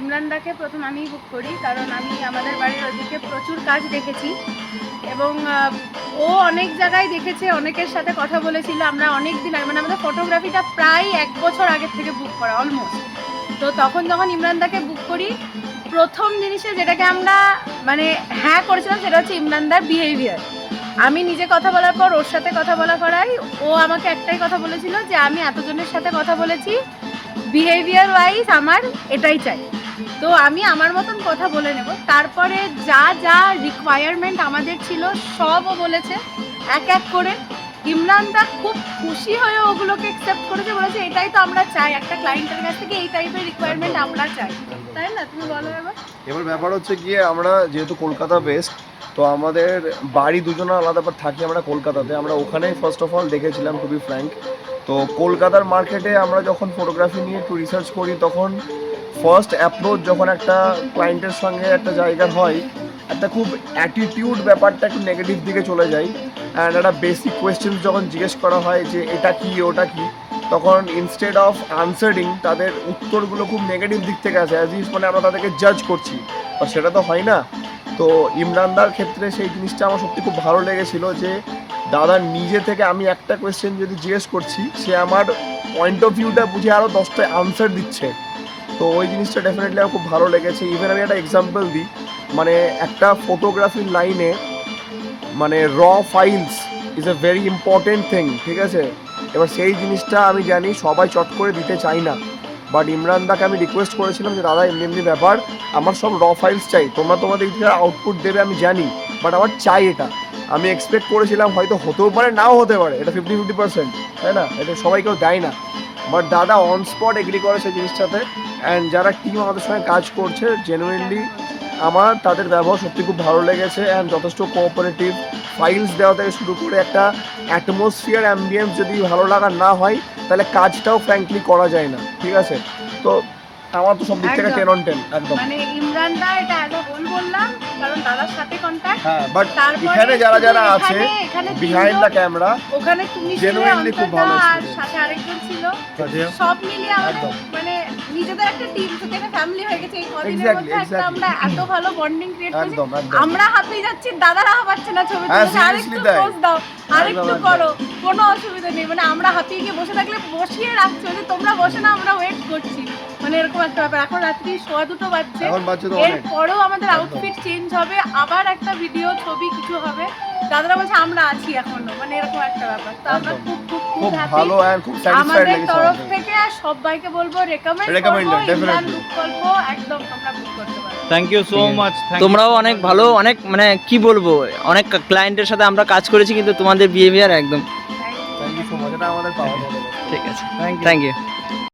ইমরানদাকে প্রথম আমিই বুক করি, কারণ আমি আমাদের বাড়ির ওদিকে প্রচুর কাজ দেখেছি এবং ও অনেক জায়গায় দেখেছে, অনেকের সাথে কথা বলেছিল। আমরা অনেক দিন আগে, মানে আমাদের ফটোগ্রাফিটা প্রায় 1 বছর আগের থেকে বুক করা অলমোস্ট। তো তখন যখন ইমরানদাকে বুক করি, প্রথম জিনিসে যেটাকে আমরা মানে হ্যাঁ করেছিলাম সেটা হচ্ছে ইমরানদার বিহেভিয়ার। আমি নিজে কথা বলার পর ওর সাথে কথা বলা করাই, ও আমাকে একটাই কথা বলেছিল যে আমি এতজনের সাথে কথা বলেছি, বিহেভিয়ার ওয়াইজ আমার এটাই চাই। তো আমি আমার মতন কথা বলে নেব। তারপরে যা যা রিকোয়ারমেন্ট আমাদের ছিল সবও বলেছে এক এক করে। ইমরানদা খুব খুশি হয়ে ওগুলোকে অ্যাকসেপ্ট করেছে, বলেছে এটাই তো আমরা চাই, একটা ক্লায়েন্টের কাছ থেকে এই টাইপের রিকোয়ারমেন্ট আমরা চাই, তাই না? তুমি বলো এবার ব্যাপার হচ্ছে গিয়ে আমরা যেহেতু কলকাতা বেস্ট, তো আমাদের বাড়ি দুজনে আলাদা থাকি আমরা কলকাতাতে। আমরা ওখানেই ফার্স্ট অফ অল দেখেছিলাম, টু বি ফ্র্যাঙ্ক। তো কলকাতার মার্কেটে আমরা যখন ফটোগ্রাফি নিয়ে একটু রিসার্চ করি, তখন ফার্স্ট অ্যাপ্রোচ যখন একটা ক্লায়েন্টের সঙ্গে একটা জায়গার হয়, একটা খুব অ্যাটিটিউড ব্যাপারটা একটু নেগেটিভ দিকে চলে যায়। অ্যান্ড একটা বেসিক কোয়েশ্চেন যখন জিজ্ঞেস করা হয় যে এটা কি ওটা কি, তখন ইনস্টেড অফ আনসারিং তাদের উত্তরগুলো খুব নেগেটিভ দিক থেকে আসে, অ্যাজ ইজ মানে আমরা তাদেরকে জাজ করছি, আর সেটা তো হয় না। তো ইমরানদার ক্ষেত্রে সেই জিনিসটা আমার সত্যি খুব ভালো লেগেছিল যে দাদা নিজে থেকে আমি একটা কোয়েশ্চেন যদি জিজ্ঞেস করছি, সে আমার পয়েন্ট অফ ভিউটা বুঝে আরও 10টা আনসার দিচ্ছে। তো ওই জিনিসটা ডেফিনেটলি আমার খুব ভালো লেগেছে। ইভেন আমি একটা এক্সাম্পল দিই, মানে একটা ফটোগ্রাফির লাইনে মানে র files is a very important thing, ঠিক আছে? এবার সেই জিনিসটা আমি জানি সবাই চট করে দিতে চাই না, বাট ইমরানদাকে আমি রিকোয়েস্ট করেছিলাম যে দাদা এমনি এমনি ব্যাপার, আমার সব র ফাইলস চাই, তোমরা তোমাদের দিক থেকে আউটপুট দেবে আমি জানি, বাট আমার চাই এটা। আমি এক্সপেক্ট করেছিলাম হয়তো হতেও পারে নাও হতে পারে, এটা 50-50%, তাই না? এটা সবাই কেউ দেয় না, বাট দাদা অন স্পট এগ্রি করে সেই জিনিসটাতে। অ্যান্ড যারা টিম আমাদের সঙ্গে কাজ করছে জেনুইনলি আমার তাদের ব্যবহার সত্যি খুব ভালো লেগেছে। অ্যান্ড যথেষ্ট কোঅপারেটিভ, ফাইলস দেওয়া থেকে শুরু করে একটা অ্যাটমসফিয়ার অ্যাম্বিয়েন্স যদি ভালো লাগা না হয়, তাহলে কাজটাও ফ্র্যাঙ্কলি করা যায় না, ঠিক আছে? তো আমার তো সব দিক থেকে 10 on 10 একদম। মানে ইমরানদা এটা এত ভুল বললাম, কারণ দাদার সাথে কন্টাক্ট। হ্যাঁ, বাট এখানে যারা যারা আছে বিহাইন্ড দ্য ক্যামেরা, ওখানে তুমি জেনুইনলি খুব ভালো আর সাথে আরেকজন ছিল, সব মিলিয়ে আমাদের মানে নিজেদের একটা টিম থেকে একটা ফ্যামিলি হয়ে গেছে এই কদিনের মধ্যে। একটা আমরা এত ভালো বন্ডিং ক্রিয়েট করেছি, আমরা হাঁপিয়ে যাচ্ছি, দাদারা হাঁপাচ্ছে না ছবি তুলতে, আরেকটু পোজ দাও, আরেকটু করো, কোনো অসুবিধা নেই। মানে আমরা হাঁপিয়ে গিয়ে বসে থাকলে বসিয়ে রাখছি, যে তোমরা বসে না, আমরা ওয়েট করছি, মানে এরকম একটা ব্যাপার। এখন রাত্রি 2:15 বাজছে, এরপরেও আমাদের আউটফিট চেঞ্জ হবে, আবার একটা ভিডিও ছবি কিছু হবে, দাদারা বলছে আমরা আছি এখনো, মানে এরকম একটা ব্যাপার। তো আমরা খুব খুব খুব ভালো আর খুব স্যাটিসফাইড আমাদের লেগেছে তরফ থেকে। সবাইকে বলবো রেকমেন্ড করবো ইমরান বুক করবো, একদম তোমরা বুক করতে পারো। Thank you so much. তোমরাও অনেক ভালো, অনেক মানে কি বলবো, অনেক ক্লায়েন্টের সাথে আমরা কাজ করেছি, কিন্তু তোমাদের বিহেভিয়ার একদম থ্যাংক ইউ সো মাচ, এটা আমাদের পাওয়া। ঠিক আছে, থ্যাংক ইউ।